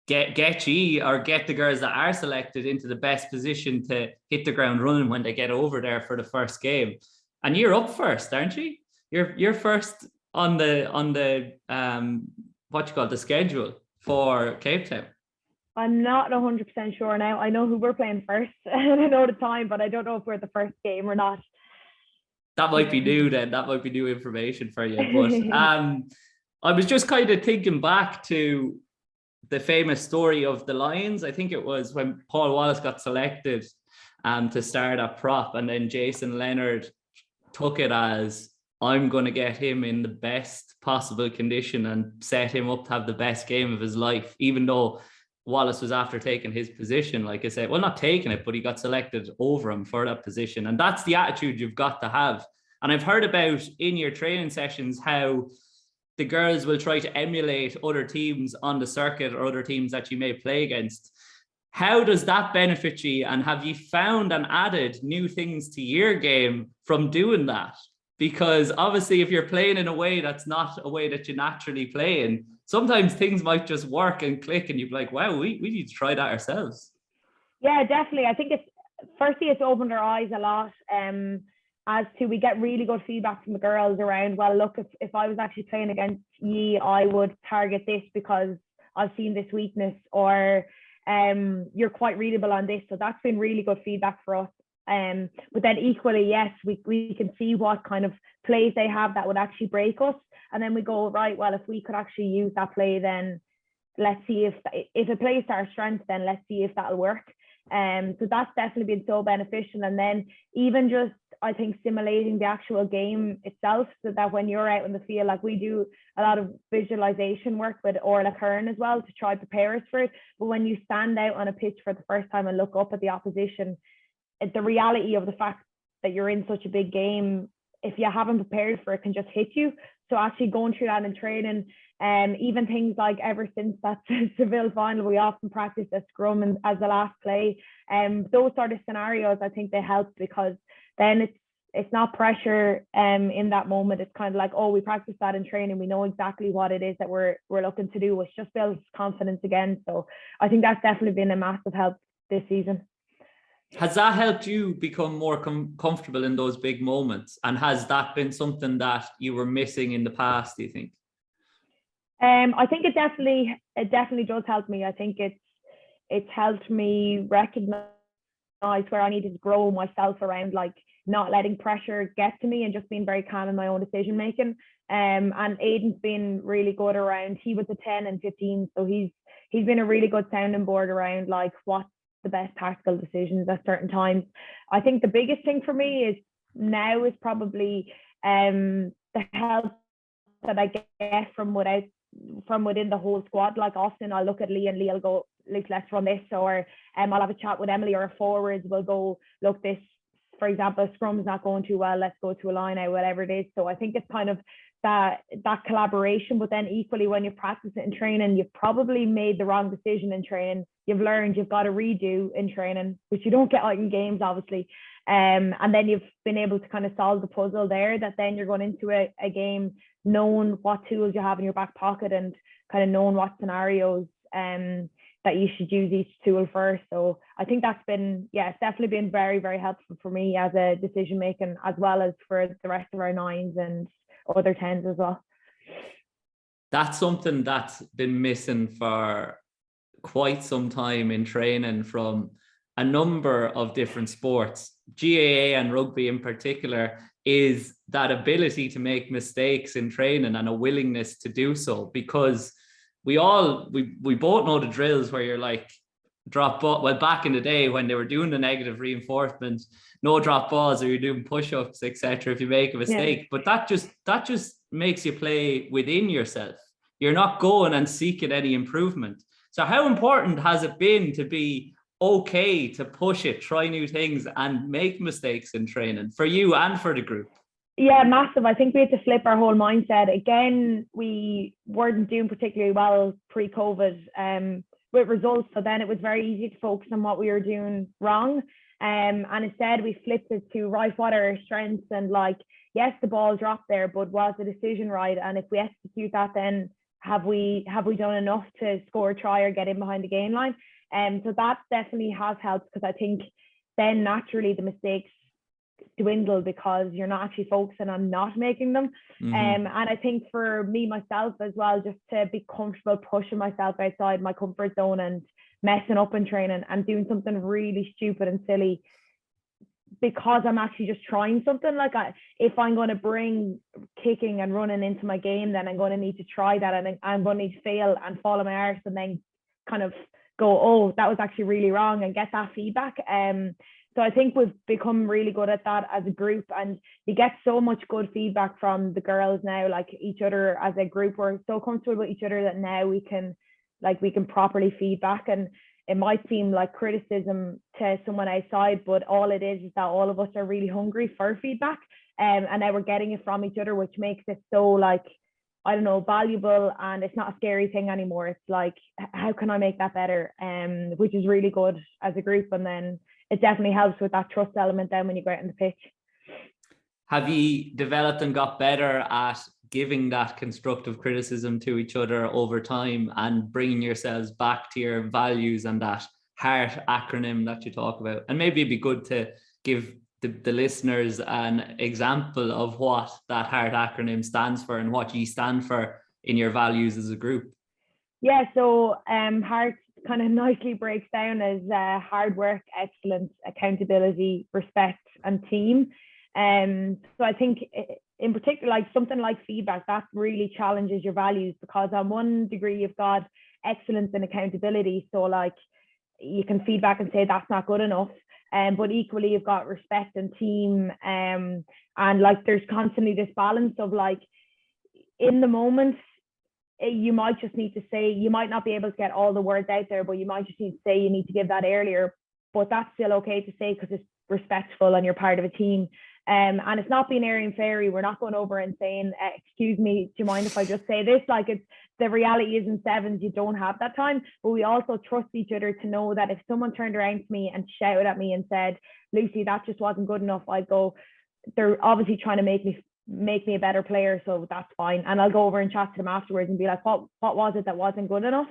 get you or get the girls that are selected into the best position to hit the ground running when they get over there for the first game. And you're up first, aren't you? You're first on the the schedule for Cape Town. I'm not 100% sure now. I know who we're playing first and I know the time, but I don't know if we're the first game or not. That might be new then. That might be new information for you. But I was just kind of thinking back to the famous story of the Lions. I think it was when Paul Wallace got selected to start at prop, and then Jason Leonard took it as, I'm going to get him in the best possible condition and set him up to have the best game of his life, even though Wallace was after taking his position, like I said, well, not taking it, but he got selected over him for that position. And that's the attitude you've got to have. And I've heard about in your training sessions how the girls will try to emulate other teams on the circuit or other teams that you may play against. How does that benefit you? And have you found and added new things to your game from doing that? Because obviously, if you're playing in a way that's not a way that you naturally play in, sometimes things might just work and click and you'd be like, wow, we need to try that ourselves. Yeah, definitely. I think it's opened our eyes a lot as to, we get really good feedback from the girls around, well, look, if I was actually playing against ye, I would target this because I've seen this weakness, or you're quite readable on this. So that's been really good feedback for us. But then equally, yes, we can see what kind of plays they have that would actually break us. And then we go, right, well, if we could actually use that play, then let's see if it plays to our strength, then let's see if that'll work. So that's definitely been so beneficial. And then even just, I think, simulating the actual game itself, so that when you're out in the field, we do a lot of visualization work with Orla Kern as well to try to prepare us for it. But when you stand out on a pitch for the first time and look up at the opposition, the reality of the fact that you're in such a big game, if you haven't prepared for it, can just hit you. So actually going through that in training, even things like ever since that Seville final, we often practice a scrum and as the last play. Those sort of scenarios, I think they help, because then it's not pressure in that moment. It's kind of like, oh, we practice that in training, we know exactly what it is that we're looking to do, which just builds confidence again. So I think that's definitely been a massive help this season. Has that helped you become more comfortable in those big moments? And has that been something that you were missing in the past, do you think? I think it definitely does help me. I think it's helped me recognize where I needed to grow myself around not letting pressure get to me and just being very calm in my own decision making. And Aidan's been really good around. He was a 10 and 15, so he's been a really good sounding board around like what's the best tactical decisions at certain times. I think the biggest thing for me is now is probably the help that I get from within the whole squad. Like often I'll look at Lee and Lee will go, Luke, let's run this, or I'll have a chat with Emily, or a forwards will go, look, this, for example, scrum's not going too well, let's go to a line out, whatever it is. So I think it's kind of that collaboration, but then equally when you practice it in training, you've probably made the wrong decision in training. You've learned you've got to redo in training, which you don't get like in games, obviously. And then you've been able to kind of solve the puzzle there, that then you're going into a game knowing what tools you have in your back pocket and kind of knowing what scenarios that you should use each tool first. So I think that's been, it's definitely been very, very helpful for me as a decision making, as well as for the rest of our 9s and other 10s as well. That's something that's been missing for quite some time in training from a number of different sports. GAA and rugby in particular is that ability to make mistakes in training and a willingness to do so, because we both know the drills where you're like, drop ball. Well, back in the day when they were doing the negative reinforcement, no drop balls, or you're doing push-ups, etc. if you make a mistake. But that just makes you play within yourself. You're not going and seeking any improvement. So how important has it been to be okay to push it, try new things, and make mistakes in training for you and for the group? Yeah, massive. I think we had to flip our whole mindset. Again, we weren't doing particularly well pre-COVID with results. So then it was very easy to focus on what we were doing wrong. And instead we flipped it to, right, what are our strengths? And like, yes, the ball dropped there, but was the decision right? And if we execute that, then have we done enough to score a try or get in behind the gain line? So that definitely has helped, because I think then naturally the mistakes dwindle because you're not actually focusing on not making them. And I think for me, myself as well, just to be comfortable pushing myself outside my comfort zone and messing up in training and doing something really stupid and silly because I'm actually just trying something. Like if I'm going to bring kicking and running into my game, then I'm going to need to try that, and I'm going to need to fail and fall on my arse and then kind of go, oh, that was actually really wrong, and get that feedback. So I think we've become really good at that as a group, and you get so much good feedback from the girls now, like each other as a group. We're so comfortable with each other that now we can properly feedback. And it might seem like criticism to someone outside, but all it is that all of us are really hungry for feedback. And now we're getting it from each other, which makes it so, like, I don't know, valuable, and it's not a scary thing anymore. It's like, how can I make that better? Which is really good as a group. And then it definitely helps with that trust element then when you go out on the pitch. Have you developed and got better at giving that constructive criticism to each other over time and bringing yourselves back to your values and that HEART acronym that you talk about? And maybe it'd be good to give the listeners an example of what that HEART acronym stands for and what you stand for in your values as a group. Yeah, so HEART kind of nicely breaks down as hard work, excellence, accountability, respect, and team. So I think in particular, like something like feedback, that really challenges your values, because on one degree you've got excellence and accountability. So like you can feedback and say that's not good enough. But equally you've got respect and team. And like there's constantly this balance of like, in the moment, you might just need to say, you might not be able to get all the words out there, but you might just need to say you need to give that earlier, but that's still okay to say because it's respectful and you're part of a team. And it's not being airy fairy. We're not going over and saying, excuse me, do you mind if I just say this? Like, it's the reality is in sevens, you don't have that time, but we also trust each other to know that if someone turned around to me and shouted at me and said, Lucy, that just wasn't good enough, I'd go, they're obviously trying to make me a better player, so that's fine. And I'll go over and chat to them afterwards and be like, what was it that wasn't good enough?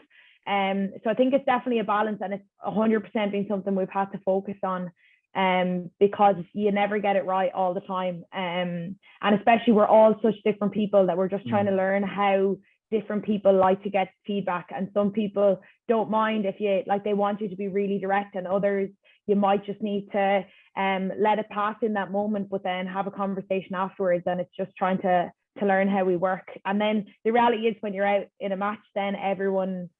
So I think it's definitely a balance, and it's 100% been something we've had to focus on, because you never get it right all the time. And especially we're all such different people that we're just trying to learn how different people like to get feedback, and some people don't mind if you like, they want you to be really direct, and others you might just need to let it pass in that moment, but then have a conversation afterwards. And it's just trying to learn how we work. And then the reality is, when you're out in a match, then everyone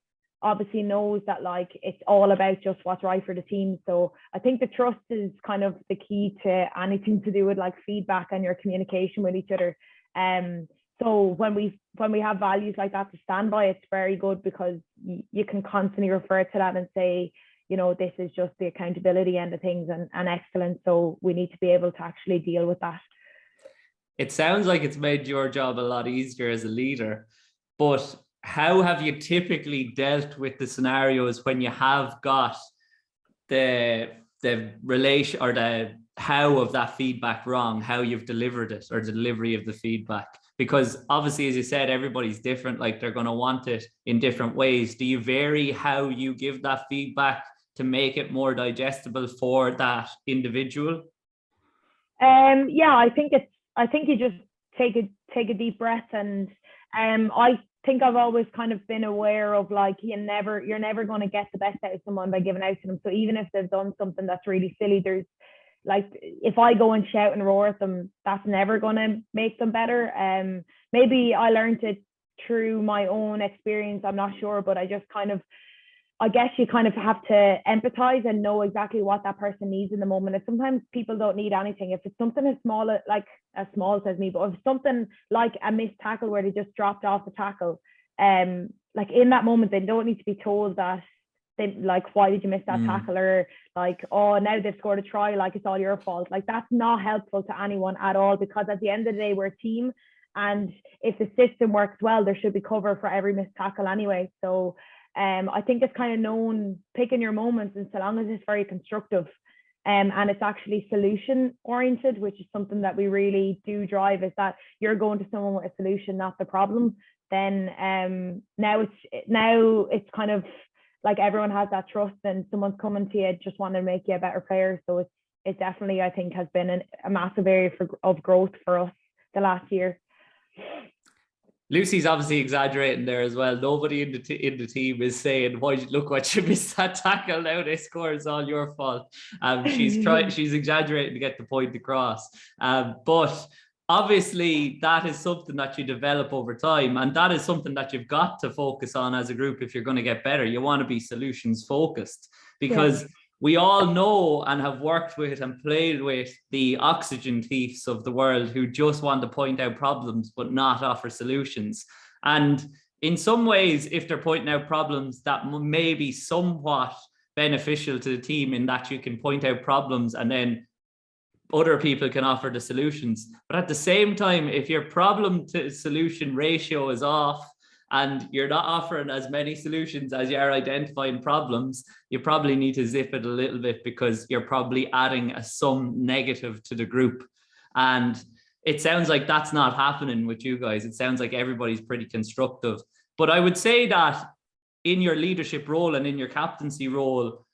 obviously knows that like it's all about just what's right for the team. So I think the trust is kind of the key to anything to do with like feedback and your communication with each other. So when we have values like that to stand by, it's very good, because you can constantly refer to that and say, you know, this is just the accountability end of things and excellence. So we need to be able to actually deal with that. It sounds like it's made your job a lot easier as a leader, but how have you typically dealt with the scenarios when you have got the relation or the how of that feedback wrong, how you've delivered it, or the delivery of the feedback? Because obviously, as you said, everybody's different, like they're going to want it in different ways. Do you vary how you give that feedback to make it more digestible for that individual? Yeah, I think you just take a deep breath, and I think I've always kind of been aware of like, you're never going to get the best out of someone by giving out to them. So even if they've done something that's really silly, there's like, if I go and shout and roar at them, that's never going to make them better. Maybe I learned it through my own experience, I'm not sure, but I guess you kind of have to empathize and know exactly what that person needs in the moment. And sometimes people don't need anything. If it's something as small as me, but if something like a missed tackle where they just dropped off the tackle, like in that moment, they don't need to be told that they like, why did you miss that tackle? Or like, oh, now they've scored a try, like it's all your fault. Like that's not helpful to anyone at all, because at the end of the day, we're a team. And if the system works well, there should be cover for every missed tackle anyway. So I think it's kind of picking your moments, and so long as it's very constructive and it's actually solution oriented, which is something that we really do drive, is that you're going to someone with a solution, not the problem. Then now it's kind of like everyone has that trust, and someone's coming to you just want to make you a better player. So it definitely, I think, has been a massive area of growth for us the last year. Lucy's obviously exaggerating there as well. Nobody in the team is saying, "Why look what you missed that tackle? Now they score, it's all your fault." She's exaggerating to get the point across. But obviously, that is something that you develop over time, and that is something that you've got to focus on as a group if you're going to get better. You want to be solutions focused, because we all know and have worked with and played with the oxygen thieves of the world who just want to point out problems but not offer solutions. And in some ways, if they're pointing out problems, that may be somewhat beneficial to the team, in that you can point out problems and then other people can offer the solutions. But at the same time, if your problem to solution ratio is off, and you're not offering as many solutions as you are identifying problems, you probably need to zip it a little bit, because you're probably adding some negative to the group. And it sounds like that's not happening with you guys. It sounds like everybody's pretty constructive. But I would say that in your leadership role and in your captaincy role,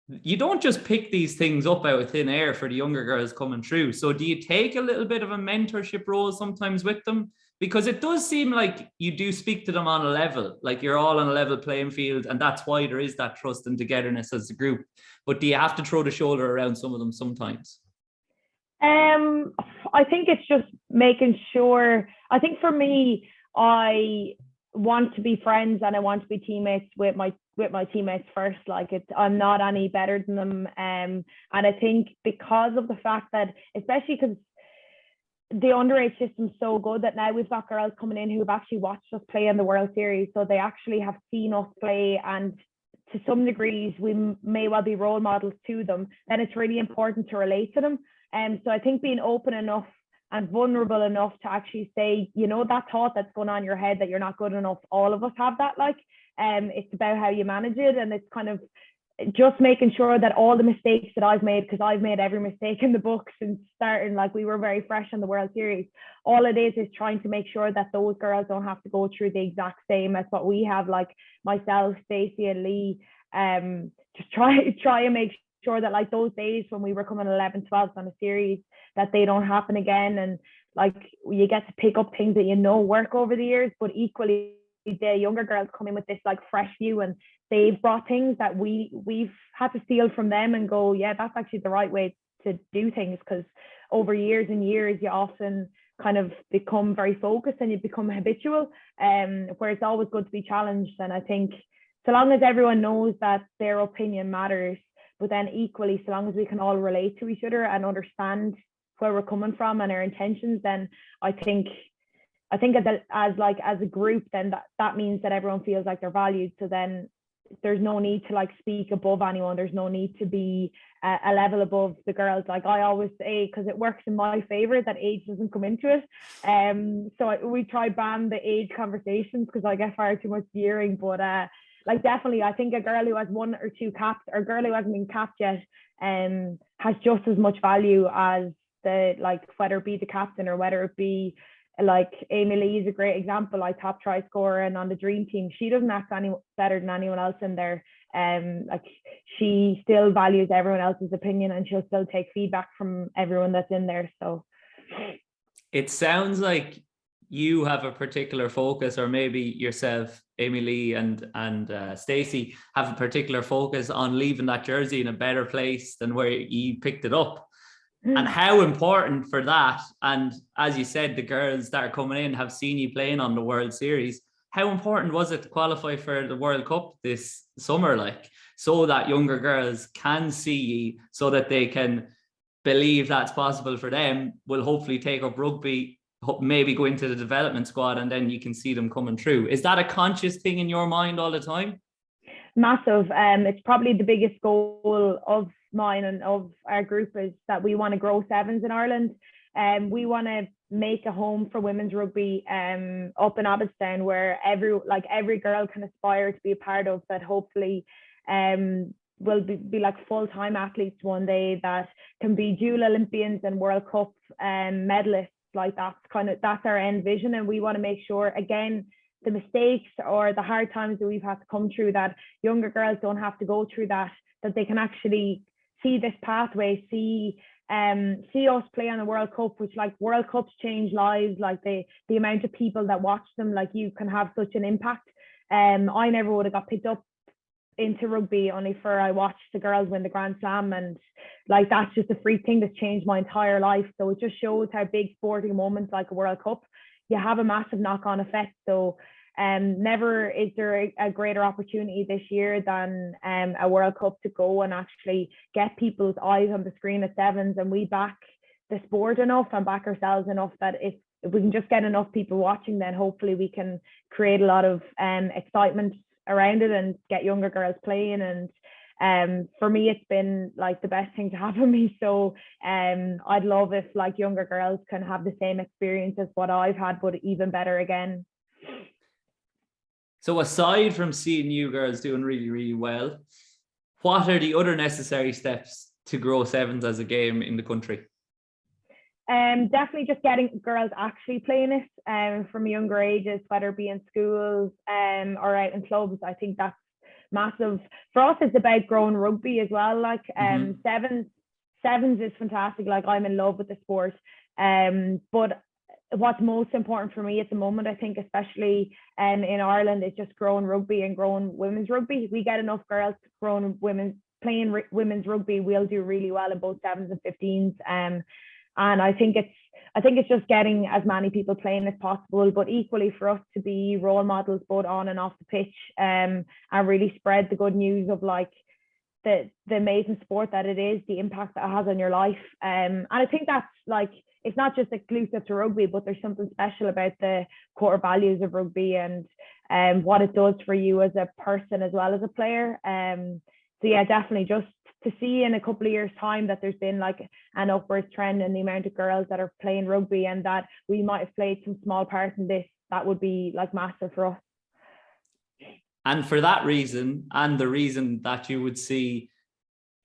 you don't just pick these things up out of thin air for the younger girls coming through. So do you take a little bit of a mentorship role sometimes with them? Because it does seem like you do speak to them on a level, like you're all on a level playing field, and that's why there is that trust and togetherness as a group. But do you have to throw the shoulder around some of them sometimes? I think it's just making sure. I think for me, I want to be friends and I want to be teammates with my teammates first. Like I'm not any better than them. And I think because of the fact that, especially because the underage system's so good, that now we've got girls coming in who have actually watched us play in the World Series. So they actually have seen us play, and to some degrees we may well be role models to them. Then it's really important to relate to them. So I think being open enough and vulnerable enough to actually say, you know, that thought that's going on in your head that you're not good enough, all of us have that. Like, it's about how you manage it, and it's kind of just making sure that all the mistakes that I've made, because I've made every mistake in the book since starting, like we were very fresh in the World Series. All it is trying to make sure that those girls don't have to go through the exact same as what we have, like myself, Stacey and Lee. Just try and make sure that like those days when we were coming 11th, 12th on a series, that they don't happen again. And like you get to pick up things that you know work over the years, but equally the younger girls come in with this like fresh view, and they've brought things that we've had to steal from them and go, yeah, that's actually the right way to do things, because over years and years you often kind of become very focused and you become habitual, where it's always good to be challenged. And I think so long as everyone knows that their opinion matters, but then equally so long as we can all relate to each other and understand where we're coming from and our intentions, then I think as a group, then that means that everyone feels like they're valued. So then there's no need to like speak above anyone. There's no need to be a level above the girls. Like I always say, because it works in my favor that age doesn't come into it. We try ban the age conversations because I get far too much jeering. But like definitely, I think a girl who has 1 or 2 caps, or a girl who hasn't been capped yet, has just as much value as the, like, whether it be the captain or whether it be like Amy Lee is a great example, like top try scorer and on the dream team. She doesn't act any better than anyone else in there. Like she still values everyone else's opinion and she'll still take feedback from everyone that's in there. So it sounds like you have a particular focus, or maybe yourself, Amy Lee and Stacey, have a particular focus on leaving that jersey in a better place than where you picked it up. And how important for that, and as you said, the girls that are coming in have seen you playing on the World Series. How important was it to qualify for the World Cup this summer, like, so that younger girls can see you, so that they can believe that's possible for them, will hopefully take up rugby, maybe go into the development squad, and then you can see them coming through. Is that a conscious thing in your mind all the time? Massive. It's probably the biggest goal of mine and of our group, is that we want to grow sevens in Ireland. We want to make a home for women's rugby up in Abbottstown, where every girl can aspire to be a part of, that hopefully will be like full-time athletes one day, that can be dual Olympians and World Cup medalists. Like that's our end vision, and we want to make sure, again, the mistakes or the hard times that we've had to come through, that younger girls don't have to go through that they can actually see this pathway, see us play on the World Cup, which, like, World Cups change lives. Like the amount of people that watch them, like, you can have such an impact. I never would have got picked up into rugby only for I watched the girls win the Grand Slam, and like that's just a freak thing that's changed my entire life. So it just shows how big sporting moments like a World Cup, you have a massive knock-on effect. So never is there a greater opportunity this year than a World Cup to go and actually get people's eyes on the screen at sevens, and we back the sport enough and back ourselves enough that if we can just get enough people watching, then hopefully we can create a lot of excitement around it and get younger girls playing. And for me, it's been like the best thing to happen to me. So I'd love if like younger girls can have the same experience as what I've had, but even better again. So aside from seeing you girls doing really, really well, what are the other necessary steps to grow sevens as a game in the country? Definitely just getting girls actually playing it from younger ages, whether it be in schools or out in clubs. I think that's massive. For us, it's about growing rugby as well. Like sevens is fantastic. Like, I'm in love with the sport. But what's most important for me at the moment, I think, especially in Ireland, is just growing rugby and growing women's rugby. If we get enough girls playing women's rugby, we'll do really well in both sevens and 15s. And I think it's just getting as many people playing as possible, but equally for us to be role models both on and off the pitch, and really spread the good news of like the amazing sport that it is, the impact that it has on your life. And I think that's like, it's not just exclusive to rugby, but there's something special about the core values of rugby and what it does for you as a person as well as a player. So yeah, definitely just to see in a couple of years' time that there's been like an upwards trend in the amount of girls that are playing rugby, and that we might have played some small part in this, that would be like massive for us. And for that reason, and the reason that you would see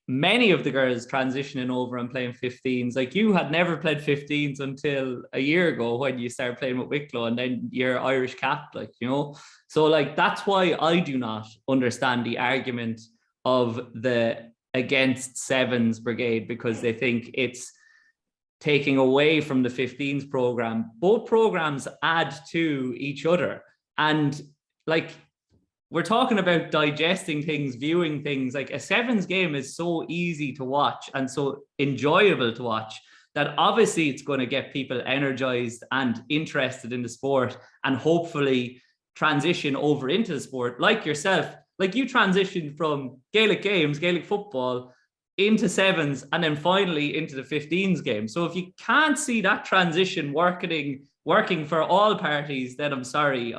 many of the girls transitioning over and playing 15s, like you had never played 15s until a year ago when you started playing with Wicklow, and then you're Irish cap, like, you know. So like, that's why I do not understand the argument of the against sevens brigade, because they think it's taking away from the 15s program. Both programs add to each other, and like, we're talking about digesting things, viewing things. Like, a sevens game is so easy to watch and so enjoyable to watch that obviously it's going to get people energized and interested in the sport, and hopefully transition over into the sport. Like yourself, like, you transitioned from Gaelic games, Gaelic football, into sevens, and then finally into the 15s game. So if you can't see that transition working for all parties, then I'm sorry,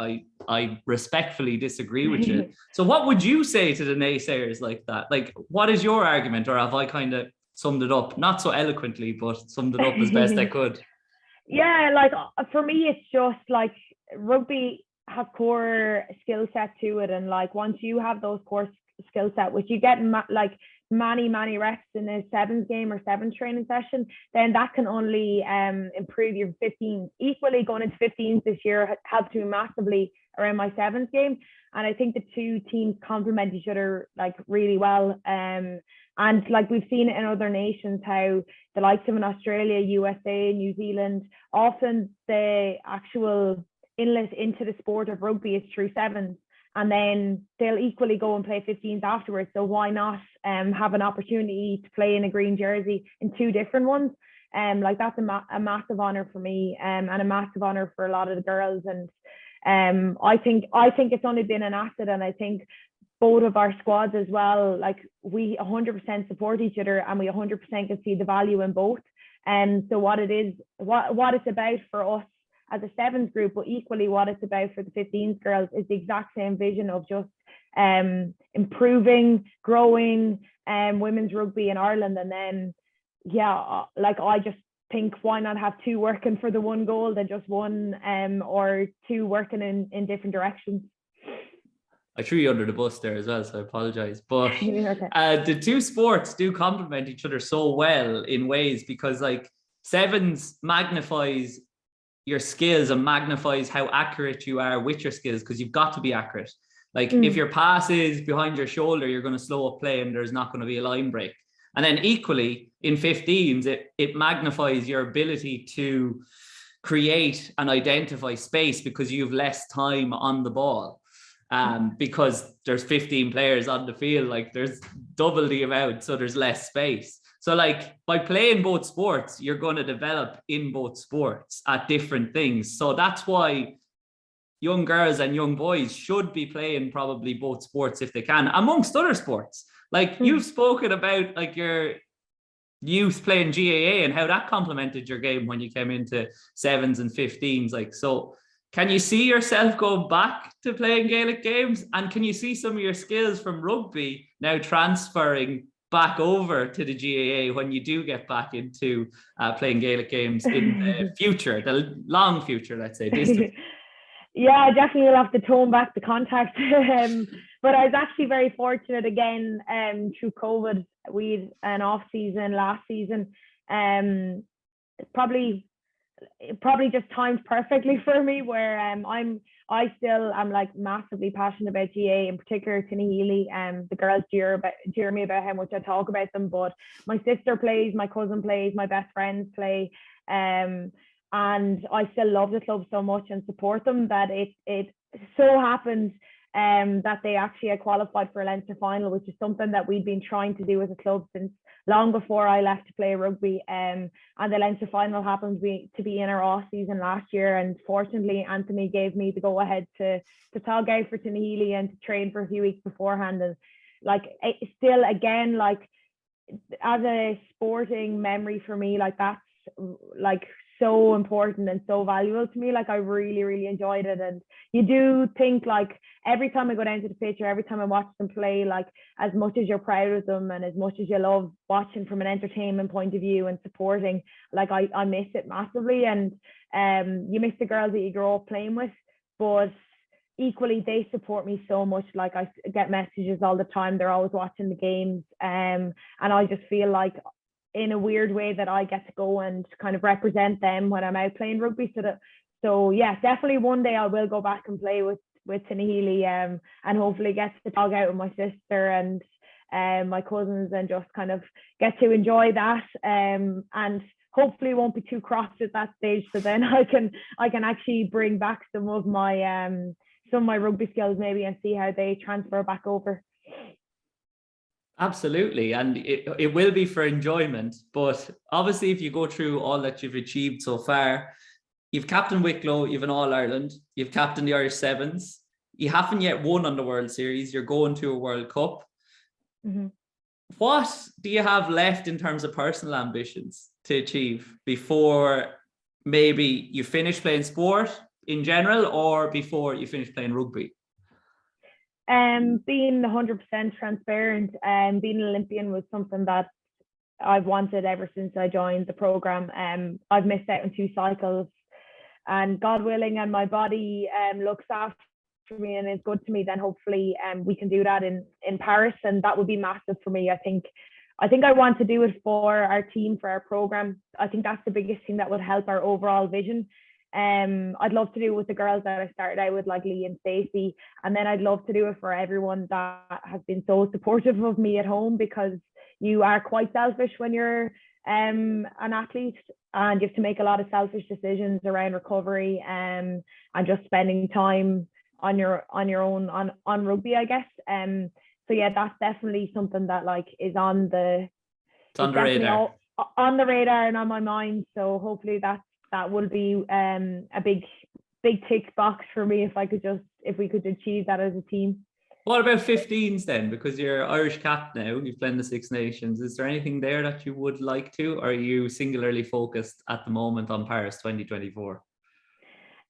I respectfully disagree with you. So what would you say to the naysayers like that? Like, what is your argument? Or have I kind of summed it up, not so eloquently, but summed it up as best I could? Yeah, like, for me, it's just like rugby has core skill set to it, and like once you have those core skill set, which you get like many reps in a sevens game or sevens training session, then that can only improve your 15s. Equally, going into 15s this year helped me massively around my sevens game, and I think the two teams complement each other like really well. And like, we've seen it in other nations, how the likes of in Australia, USA, New Zealand, often the actual inlet into the sport of rugby is through sevens, and then they'll equally go and play 15s afterwards. So why not have an opportunity to play in a green jersey in two different ones? Like, that's a massive honor for me, and a massive honor for a lot of the girls. And I think it's only been an asset, and I think both of our squads as well, like, we 100% support each other, and we 100% can see the value in both. And so what it's about for us as a sevens group, but equally what it's about for the 15s girls, is the exact same vision of just improving, growing women's rugby in Ireland. And then, yeah, like, I just think, why not have two working for the one goal than just one, or two working in different directions. I threw you under the bus there as well, so I apologize. But Okay. the two sports do complement each other so well in ways, because like, sevens magnifies your skills and magnifies how accurate you are with your skills, because you've got to be accurate. Like, if your pass is behind your shoulder, you're going to slow up play and there's not going to be a line break. And then equally in 15s, it magnifies your ability to create and identify space, because you have less time on the ball. Because there's 15 players on the field, like, there's double the amount, so there's less space. So like, by playing both sports, you're going to develop in both sports at different things. So that's why young girls and young boys should be playing probably both sports if they can, amongst other sports. Like, you've spoken about like your youth playing GAA and how that complemented your game when you came into sevens and 15s. Like, so can you see yourself going back to playing Gaelic games? And can you see some of your skills from rugby now transferring back over to the GAA when you do get back into playing Gaelic games in the future, the long future, let's say, distant? Yeah, I definitely will have to tone back the contact. But I was actually very fortunate again, through COVID. We had an off season last season. Probably just timed perfectly for me, where I still am like massively passionate about GA, in particular Tinahely. The girls jeer me about how much I talk about them, but my sister plays, my cousin plays, my best friends play, and I still love the club so much and support them, that it so happens that they actually had qualified for a Leinster final, which is something that we'd been trying to do as a club since long before I left to play rugby. And the Leinster final happened to be in our off season last year, and fortunately Anthony gave me the go ahead to tog out for Tinahely and to train for a few weeks beforehand. And like, still again, like, as a sporting memory for me, like, that's like so important and so valuable to me. Like, I really enjoyed it. And you do think, like, every time I go down to the pitch, or every time I watch them play, like, as much as you're proud of them and as much as you love watching from an entertainment point of view and supporting, like, I miss it massively. And you miss the girls that you grow up playing with, but equally they support me so much. Like, I get messages all the time, they're always watching the games, and I just feel like, in a weird way, that I get to go and kind of represent them when I'm out playing rugby. So yeah, definitely one day I will go back and play with Tinahely, and hopefully get to tog out with my sister and my cousins, and just kind of get to enjoy that, and hopefully won't be too cross at that stage, so then I can actually bring back some of my some of my rugby skills maybe and see how they transfer back over. Absolutely. And it will be for enjoyment. But obviously, if you go through all that you've achieved so far, you've captained Wicklow, you've an All-Ireland, you've captained the Irish Sevens. You haven't yet won on the World Series. You're going to a World Cup. Mm-hmm. What do you have left in terms of personal ambitions to achieve before maybe you finish playing sport in general or before you finish playing rugby? Being 100% transparent and being an Olympian was something that I've wanted ever since I joined the program. I've missed out on 2 cycles, and God willing, and my body looks after me and is good to me, then hopefully we can do that in Paris, and that would be massive for me. I think I want to do it for our team, for our program. I think that's the biggest thing that would help our overall vision. I'd love to do it with the girls that I started out with, like Lee and Stacey, and then I'd love to do it for everyone that has been so supportive of me at home, because you are quite selfish when you're an athlete, and you have to make a lot of selfish decisions around recovery and just spending time on your own on rugby, I guess. So yeah, that's definitely something that like is on the radar. On the radar and on my mind. So hopefully that will be a big tick box for me if we could achieve that as a team. What about 15s then? Because you're Irish cap now, you've played in the Six Nations. Is there anything there that you would like to, or are you singularly focused at the moment on Paris 2024?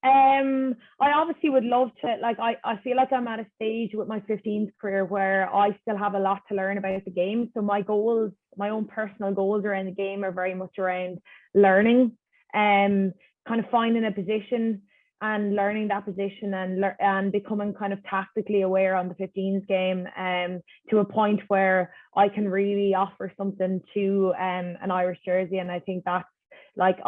I obviously would love to, like, I feel like I'm at a stage with my 15s career where I still have a lot to learn about the game. So my goals, my own personal goals around the game are very much around learning and kind of finding a position and learning that position and becoming kind of tactically aware on the 15s game to a point where I can really offer something to an Irish jersey. And I think that's like,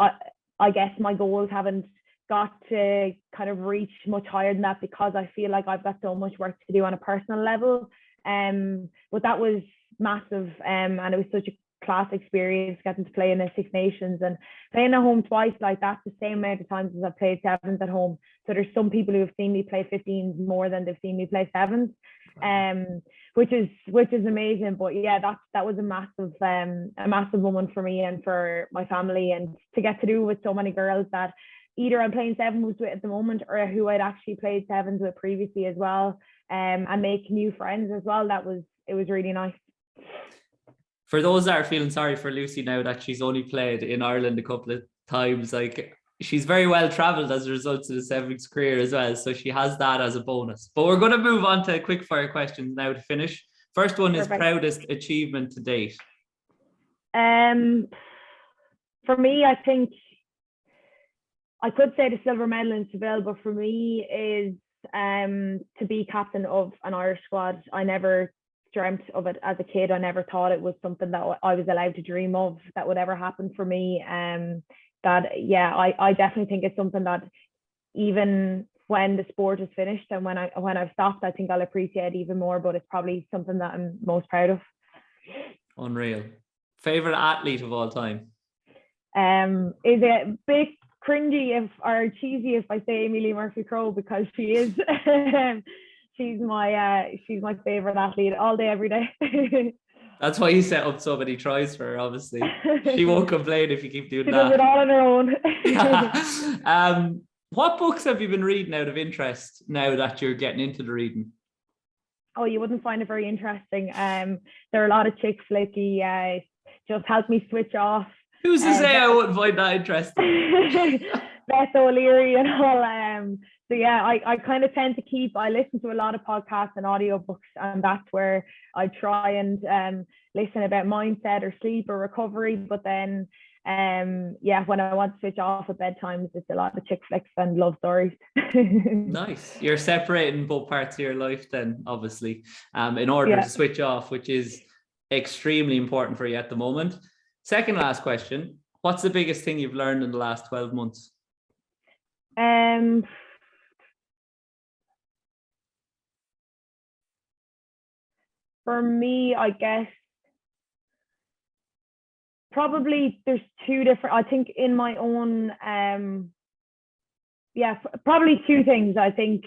I guess my goals haven't got to kind of reach much higher than that, because I feel like I've got so much work to do on a personal level. But that was massive, and it was such a class experience getting to play in the Six Nations and playing at home twice. Like, that's the same amount of times as I've played sevens at home. So there's some people who have seen me play 15s more than they've seen me play sevens, which is amazing. But yeah, that was a massive moment for me and for my family, and to get to do with so many girls that either I'm playing sevens with at the moment or who I'd actually played sevens with previously as well, and make new friends as well. It was really nice. For those that are feeling sorry for Lucy now that she's only played in Ireland a couple of times, like, she's very well travelled as a result of the sevens career as well. So she has that as a bonus. But we're going to move on to quick fire questions now to finish. First one is proudest achievement to date. For me, I think I could say the silver medal in Seville, but for me is to be captain of an Irish squad. I never dreamt of it as a kid. I never thought it was something that I was allowed to dream of that would ever happen for me. I definitely think it's something that even when the sport is finished and when I've stopped, I think I'll appreciate it even more, but it's probably something that I'm most proud of. Unreal. Favorite athlete of all time? Is it a bit cringy or cheesy if I say Amelia Murphy-Crowe, because she is she's my favorite athlete all day, every day. That's why you set up so many tries for her, obviously. She won't complain if you keep doing that. She does it all on her own. What books have you been reading out of interest now that you're getting into the reading? Oh, you wouldn't find it very interesting. There are a lot of chick flicky, just help me switch off. Who's to say I wouldn't find that interesting? Beth O'Leary and all. So yeah, I kind of tend to I listen to a lot of podcasts and audiobooks, and that's where I try and listen about mindset or sleep or recovery. But then, when I want to switch off at bedtime, it's a lot of chick flicks and love stories. Nice. You're separating both parts of your life then, obviously, in order to switch off, which is extremely important for you at the moment. Second last question. What's the biggest thing you've learned in the last 12 months? For me, I guess probably there's two different, I think in my own yeah, probably two things. I think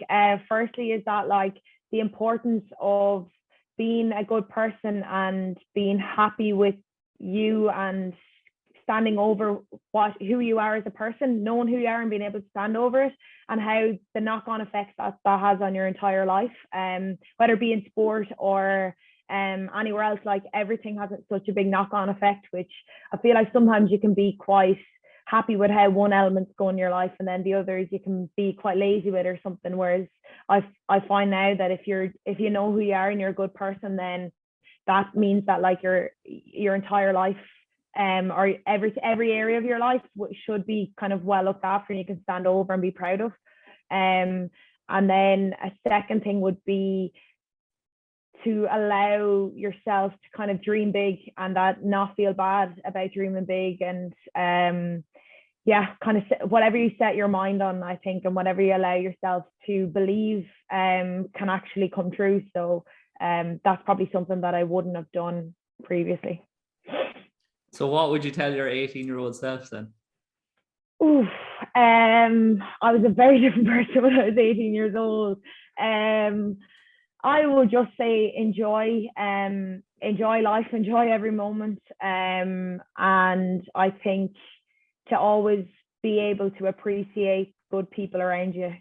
firstly is that like the importance of being a good person and being happy with you and standing over who you are as a person, knowing who you are and being able to stand over it, and how the knock-on effects that has on your entire life, whether it be in sport or anywhere else. Like everything has such a big knock-on effect, which I feel like sometimes you can be quite happy with how one element's going in your life, and then the others you can be quite lazy with or something. Whereas I find now that if you know who you are and you're a good person, then that means that like your entire life or every area of your life should be kind of well looked after, and you can stand over and be proud of. And then a second thing would be to allow yourself to kind of dream big and that not feel bad about dreaming big, and kind of whatever you set your mind on, I think, and whatever you allow yourself to believe can actually come true. So that's probably something that I wouldn't have done previously. So what would you tell your 18-year-old self then? Oof, I was a very different person when I was 18 years old. I will just say enjoy life, enjoy every moment. And I think to always be able to appreciate good people around you,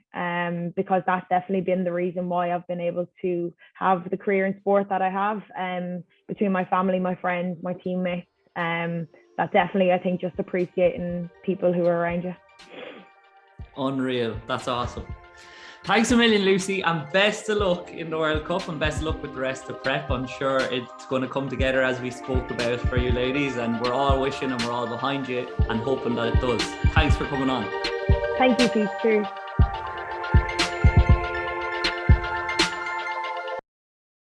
because that's definitely been the reason why I've been able to have the career in sport that I have, between my family, my friends, my teammates. That definitely, I think, just appreciating people who are around you. Unreal. That's awesome. Thanks a million, Lucy, and best of luck in the World Cup, and best of luck with the rest of prep. I'm sure it's going to come together as we spoke about for you ladies, and we're all wishing and we're all behind you and hoping that it does. Thanks for coming on. Thank you, Pete. Cheers.